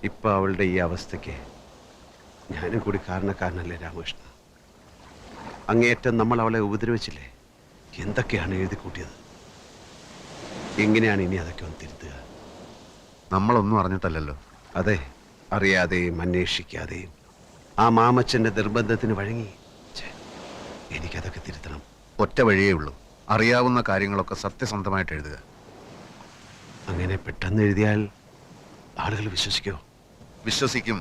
ഇപ്പൊ അവളുടെ ഈ അവസ്ഥയ്ക്ക് ഞാനും കൂടി കാരണക്കാരനല്ലേ രാമകൃഷ്ണ? അങ്ങേയറ്റം നമ്മൾ അവളെ ഉപദ്രവിച്ചില്ലേ? എന്തൊക്കെയാണ് എഴുതി കൂട്ടിയത്? എങ്ങനെയാണ് ഇനി അതൊക്കെ ഒന്ന് തിരുത്തുക? നമ്മളൊന്നും അറിഞ്ഞിട്ടല്ലല്ലോ. അതെ, അറിയാതെയും അന്വേഷിക്കാതെയും ആ മാമച്ചന്റെ നിർബന്ധത്തിന് വഴങ്ങി. എനിക്കതൊക്കെ തിരുത്തണം. ഒറ്റ വഴിയേ ഉള്ളൂ, അറിയാവുന്ന കാര്യങ്ങളൊക്കെ സത്യസന്ധമായിട്ട് എഴുതുക. അങ്ങനെ പെട്ടെന്ന് എഴുതിയാൽ ആളുകൾ വിശ്വസിക്കോ? വിശ്വസിക്കും.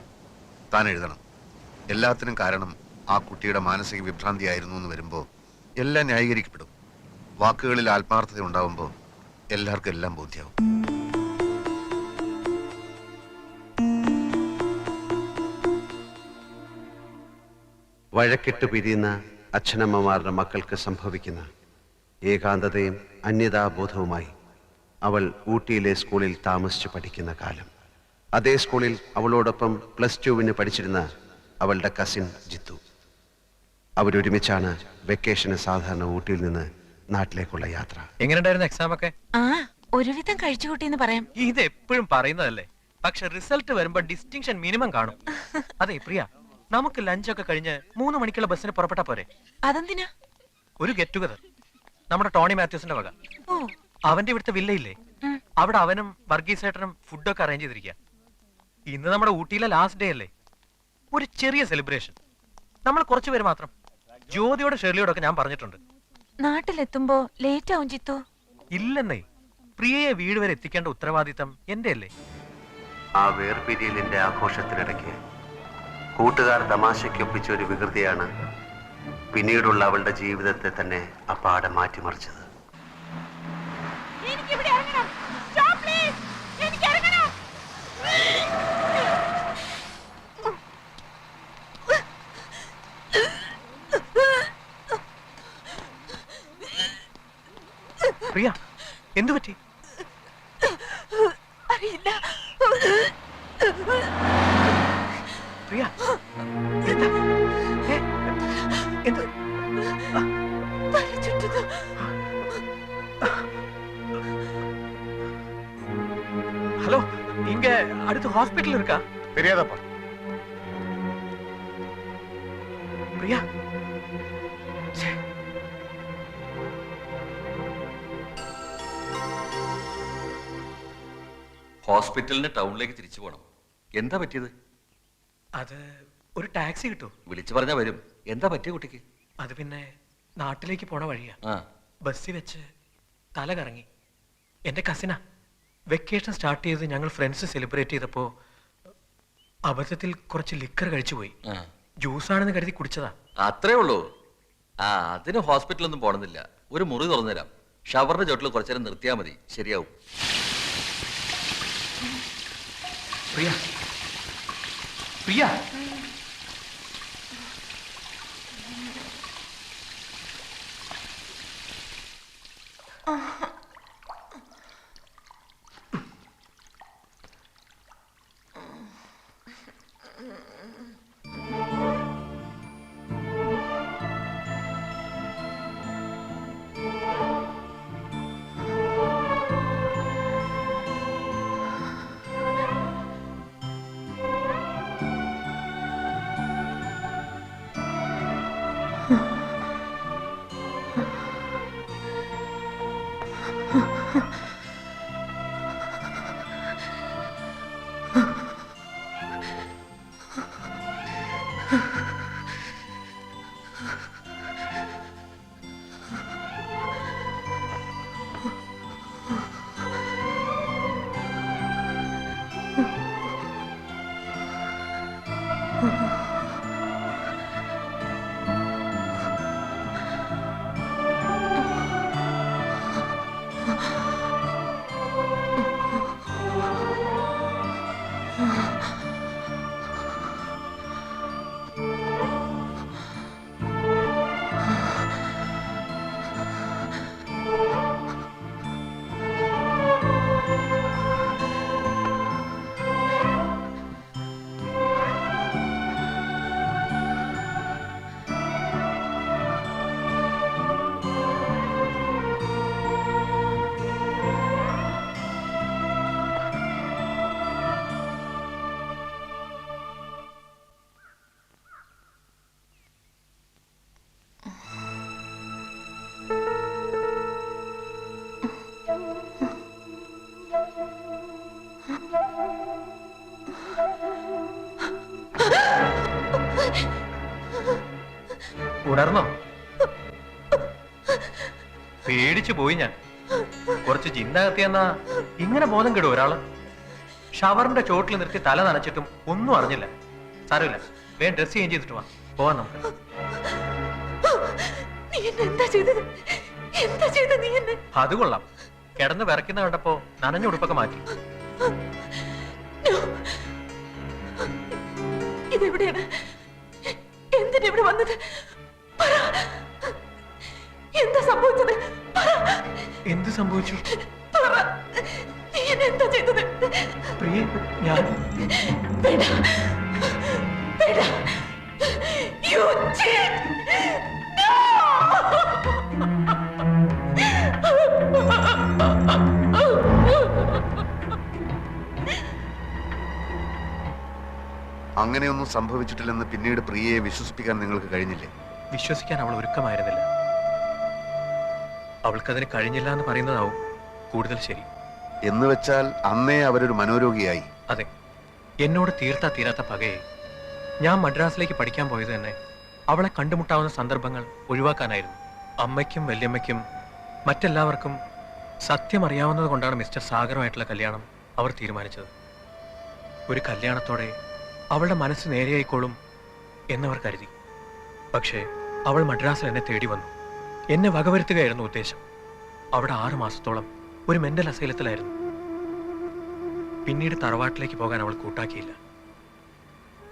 താൻ എഴുതണം. എല്ലാത്തിനും കാരണം ആ കുട്ടിയുടെ മാനസിക വിഭ്രാന്തിയായിരുന്നു എന്ന് വരുമ്പോൾ എല്ലാം ന്യായീകരിക്കപ്പെടും. വാക്കുകളിൽ ആത്മാർത്ഥത ഉണ്ടാവുമ്പോൾ എല്ലാവർക്കും എല്ലാം ബോധ്യമാവും. വഴക്കിട്ട് പിരിയുന്ന അച്ഛനമ്മമാരുടെ മക്കൾക്ക് സംഭവിക്കുന്ന ഏകാന്തതയും അന്യതാബോധവുമായി അവൾ ഊട്ടിയിലെ സ്കൂളിൽ താമസിച്ച് പഠിക്കുന്ന കാലം. അതേ സ്കൂളിൽ അവളോടൊപ്പം +2 പഠിച്ചിരുന്ന അവളുടെ കസിൻ ജിത്തു. അവരൊരുമിച്ചാണ് വെക്കേഷന് സാധാരണ ഊട്ടിയിൽ നിന്ന് നാട്ടിലേക്കുള്ള യാത്ര. എങ്ങനെയുണ്ടായിരുന്നു എക്സാം ഒക്കെ? ഒരുവിധം കഴിച്ചുകൂട്ടിന്ന് പറയാം. ഇത് എപ്പോഴും പറയുന്നതല്ലേ, പക്ഷെ റിസൾട്ട് വരുമ്പോ ഡിസ്റ്റിങ്ഷൻ മിനിമം കാണും. അതെ പ്രിയ, നമുക്ക് ലഞ്ചൊക്കെ കഴിഞ്ഞ് 3 മണിക്കുള്ള ബസ്സിന് പുറപ്പെട്ടാ പോരെ? അതെന്തിനാ? ഒരു ഗെറ്റ് ടുഗദർ നമ്മുടെ ടോണി മാത്യൂസിന്റെ വക. ഓ, അവന്റെ ഇവിടുത്തെ വില്ലയില്ലേ, അവിടെ അവനും വർഗീസേട്ടനും ഫുഡൊക്കെ അറേഞ്ച് ചെയ്തിരിക്കുക. ഇന്ന് നമ്മുടെ ഊട്ടിയിലെ ലാസ്റ്റ് ഡേ അല്ലേ, ഒരു ചെറിയ സെലിബ്രേഷൻ. നമ്മൾ കുറച്ചുപേര് മാത്രം. ജ്യോതിയോട് ഷെർലിയോടൊക്കെ ഞാൻ പറഞ്ഞിട്ടുണ്ട്. നാട്ടിലെത്തുമ്പോ ലേറ്റ് ആവും ജിത്തു. ഇല്ലെന്നേ, പ്രിയയെ വീട് വരെ എത്തിക്കേണ്ട ഉത്തരവാദിത്തം എന്റെ അല്ലേ. ആ വേർപിരിയലിന്റെ ആഘോഷത്തിനിടയ്ക്ക് കൂട്ടുകാർ തമാശയ്ക്കൊപ്പിച്ച ഒരു വികൃതിയാണ് പിന്നീടുള്ള അവളുടെ ജീവിതത്തെ തന്നെ അപ്പാടെ മാറ്റിമറിച്ചത്. പ്രിയ, എന്തു പറ്റി? അറിയില്ല. പ്രിയ, എന്താ? എന്ത്? ചുറ്റുന്നു. ஹலோ, இங்க அடுத்து ஹாஸ்பிடல் இருக்கா? தெரியாதப்பா. பிரியா, ഹോസ്പിറ്റലിന് ടൗണിലേക്ക് തിരിച്ചു പോകണം. എന്താ പറ്റിയത്? അത് ഒരു ടാക്സി കിട്ടൂ? വിളിച്ചു പറഞ്ഞാ വരും. എന്താ പറ്റിയ കുട്ടിക്ക്? അത് പിന്നെ നാട്ടിലേക്ക് പോണ വഴിയാ. ബസ്സിൽ വെച്ച് തല കറങ്ങി. എന്റെ കസിനാ. വെക്കേഷൻ സ്റ്റാർട്ട് ചെയ്ത് ഞങ്ങൾ ഫ്രണ്ട്സ് സെലിബ്രേറ്റ് ചെയ്തപ്പോ അബദ്ധത്തിൽ കുറച്ച് ലിക്കർ കഴിച്ചു പോയി. ജ്യൂസാണെന്ന് കരുതി കുടിച്ചതാ. അത്രേ ഉള്ളൂ. അതിന് ഹോസ്പിറ്റലൊന്നും പോണമെന്നില്ല. ഒരു മുറി തുറന്നുതരാം. ഷവറിന്റെ ചോട്ടിൽ കുറച്ചേരം നിർത്തിയാൽ മതി, ശരിയാവും. പ്രിയ, പ്രിയ, ഉണർന്നോ? പേടിച്ചു പോയി ഞാൻ. കുറച്ച് ചിന്തകത്തിയെന്നാ ഇങ്ങനെ ബോധം കെടും ഒരാള്. ഷവറിന്റെ ചോട്ടിൽ നിർത്തി തല നനച്ചിട്ടും ഒന്നും അറിഞ്ഞില്ല. സാരമില്ല, വേഗം ഡ്രസ് ചേഞ്ച് ചെയ്തിട്ട് വാ, പോവാൻ നമുക്ക്. അത് കൊള്ളാം. കിടന്ന് വിറയ്ക്കുന്ന കണ്ടപ്പോ നനഞ്ഞ ഉടുപ്പൊക്കെ മാറ്റി. ഇതെവിടെയാണ്? എന്തിനെവിടെ വന്നത്? എന്താ സംഭവിച്ചത്? എന്ത് സംഭവിച്ചു? നീ എന്നെ എന്താ ചെയ്തത്? പ്രിയ, ഞാൻ വേണ്ട, വേണ്ട. You cheat! No! അങ്ങനെയൊന്നും സംഭവിച്ചിട്ടില്ലെന്ന് പിന്നീട് പ്രിയയെ വിശ്വസിപ്പിക്കാൻ നിങ്ങൾക്ക് കഴിഞ്ഞില്ലേ? വിശ്വസിക്കാൻ അവൾ ഒരുക്കമായിരുന്നില്ല. അവൾക്കതിന് കഴിഞ്ഞില്ല എന്ന് പറയുന്നതാവും കൂടുതൽ ശരി. എന്ന് വെച്ചാൽ അന്നേ അവരൊരു മനോരോഗിയായി. അതെ, എന്നോട് തീരാത്ത പകയെ ഞാൻ മദ്രാസിലേക്ക് പഠിക്കാൻ പോയത് തന്നെ അവളെ കണ്ടുമുട്ടാവുന്ന സന്ദർഭങ്ങൾ ഒഴിവാക്കാനായിരുന്നു. അമ്മയ്ക്കും വല്യമ്മയ്ക്കും മറ്റെല്ലാവർക്കും സത്യം അറിയാവുന്നത് കൊണ്ടാണ് മിസ്റ്റർ സാഗറുമായിട്ടുള്ള കല്യാണം അവർ തീരുമാനിച്ചത്. ഒരു കല്യാണത്തോടെ അവളുടെ മനസ്സ് നേരെയായിക്കോളും എന്നവർ കരുതി. പക്ഷേ അവൾ മദ്രാസിൽ എന്നെ തേടി വന്നു. എന്നെ വകവരുത്തുകയായിരുന്നു ഉദ്ദേശം. അവിടെ 6 മാസത്തോളം ഒരു മെന്റൽ അസൈലത്തിലായിരുന്നു. പിന്നീട് തറവാട്ടിലേക്ക് പോകാൻ അവൾ കൂട്ടാക്കിയില്ല.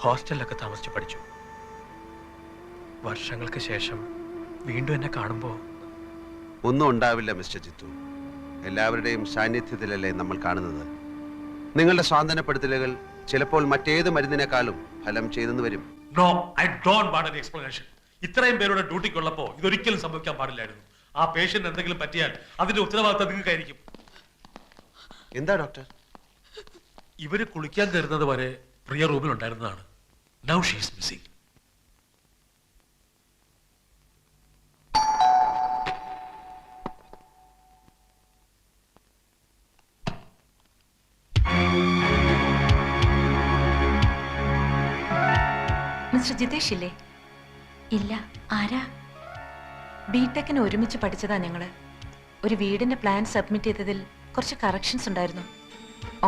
ഹോസ്റ്റലിലൊക്കെ താമസിച്ച് പഠിച്ചു. വർഷങ്ങൾക്ക് ശേഷം വീണ്ടും എന്നെ കാണുമ്പോൾ ഒന്നും ഉണ്ടാവില്ല മിസ്റ്റർ ജിത്തു. എല്ലാവരുടെയും സാന്നിധ്യത്തിലല്ലേ നമ്മൾ കാണുന്നത്. നിങ്ങളുടെ സ്വാന്തനപ്പെടുത്തലുകൾ ചിലപ്പോൾ മറ്റേത് മരുന്നിനേക്കാളും ഫലം ചെയ്തെന്ന് വരും. No, I don't want any explanation. ഇത്രയും പേരുടെ ഡ്യൂട്ടിക്കുള്ളപ്പോ ഇതൊരിക്കലും സംഭവിക്കാൻ പാടില്ലായിരുന്നു. ആ പേഷ്യന്റ് എന്തെങ്കിലും പറ്റിയാൽ അതിന്റെ ഉത്തരവാദിത്തം നിങ്ങൾക്കായിരിക്കും. എന്താ ഡോക്ടർ? ഇവര് കുളിക്കാൻ കയറുന്നത് വരെ പ്രിയ റൂമിൽ ഉണ്ടായിരുന്നതാണ്. Now she is missing. Mister Jithesh ഇല്ലേ? ഇല്ല. ആരാ? ബിടെക്കിന് ഒരുമിച്ച് പഠിച്ചതാ ഞങ്ങള്. ഒരു വീടിന്റെ പ്ലാൻ സബ്മിറ്റ് ചെയ്തതിൽ കുറച്ച് കറക്ഷൻസ് ഉണ്ടായിരുന്നു.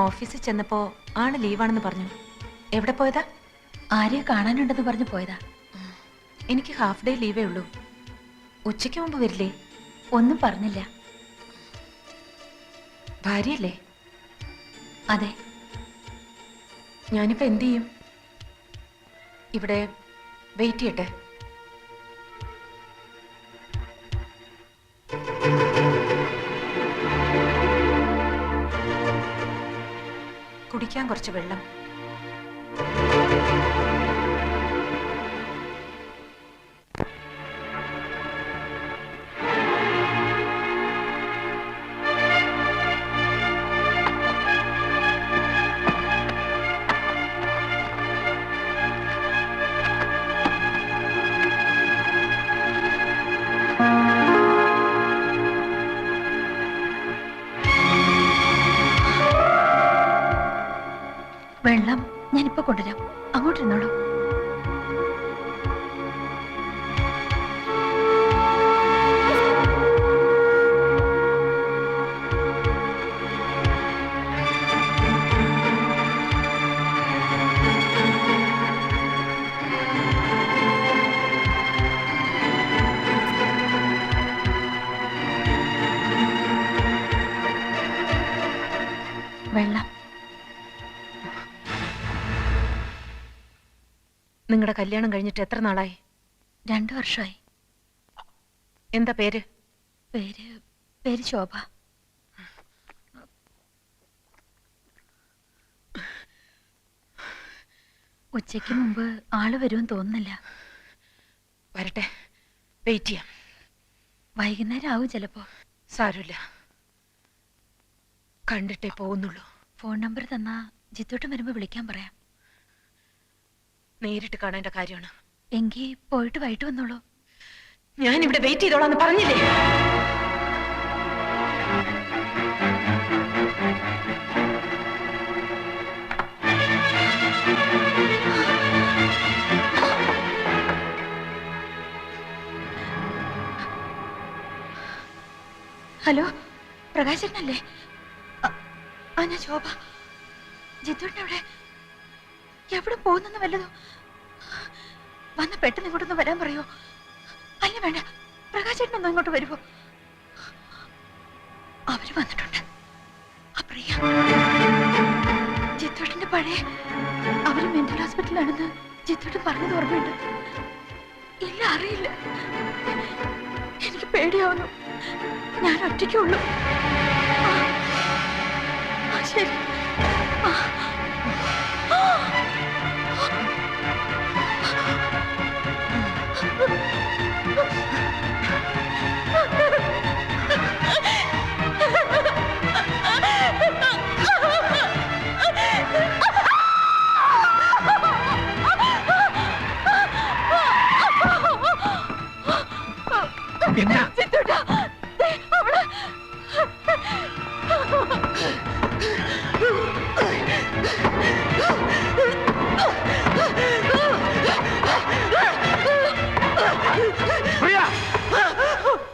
ഓഫീസിൽ ചെന്നപ്പോ ആള് ലീവാണെന്ന് പറഞ്ഞു. എവിടെ പോയതാ? ആരെയും കാണാനുണ്ടെന്ന് പറഞ്ഞു പോയതാ. എനിക്ക് ഹാഫ് ഡേ ലീവേ ഉള്ളൂ. ഉച്ചയ്ക്ക് മുമ്പ് വരില്ലേ? ഒന്നും പറഞ്ഞില്ല. ഭാര്യയല്ലേ? അതെ. ഞാനിപ്പോ എന്ത് ചെയ്യും? ഇവിടെ വെയിറ്റ് ചെയ്യട്ടെ. കുടിക്കാൻ കുറച്ച് വെള്ളം. വെള്ളം ഞാനിപ്പോ കൊണ്ടുവരാം. അങ്ങോട്ടിരുന്നോളൂ. വെള്ളം. നിങ്ങളുടെ കല്യാണം കഴിഞ്ഞിട്ട് എത്ര നാളായി? 2 വർഷമായി. എന്താ പേര്? പേര് ശോഭ. ഉച്ചയ്ക്ക് മുമ്പ് ആള് വരുമെന്ന് തോന്നുന്നില്ല. വരട്ടെ, വെയിറ്റ് ചെയ്യാം. വൈകുന്നേരം ആവും ചിലപ്പോ. സാരമില്ല, കണ്ടിട്ടേ പോകുന്നുള്ളൂ. ഫോൺ നമ്പർ തന്നാ ജിത്തോട്ടം വരുമ്പോ വിളിക്കാൻ പറയാം. നേരിട്ട് കാണേണ്ട കാര്യമാണ്. എങ്കിൽ പോയിട്ട് വൈകിട്ട് വന്നോളൂ. ഞാൻ ഇവിടെ വെയിറ്റ് ചെയ്തോളാന്ന് പറഞ്ഞില്ലേ? ഹലോ പ്രകാശനല്ലേ? ആ ഞാൻ ശോഭ. ജിത്തുവിന്റെ അവിടെ എവിടെ പോകുന്നെന്ന് വല്ലതോ? വന്ന് പെട്ടെന്ന് ഇങ്ങോട്ടൊന്ന് വരാൻ പറയോ? അല്ല വേണ്ട, പ്രകാശേട്ടനൊന്നും ഇങ്ങോട്ട് വരുമോ? അവര് വന്നിട്ടുണ്ട്. പ്രിയ ജിത്തുവേട്ടന്റെ പഴയ അവര് മെന്റൽ ഹോസ്പിറ്റലാണെന്ന് ജിത്തുവേട്ടൻ പറഞ്ഞത് ഓർമ്മയുണ്ട്? ഇല്ല, അറിയില്ല. എനിക്ക് പേടിയാവുന്നു. ഞാൻ ഒറ്റയ്ക്കുള്ളൂ. ശരി. എന്താ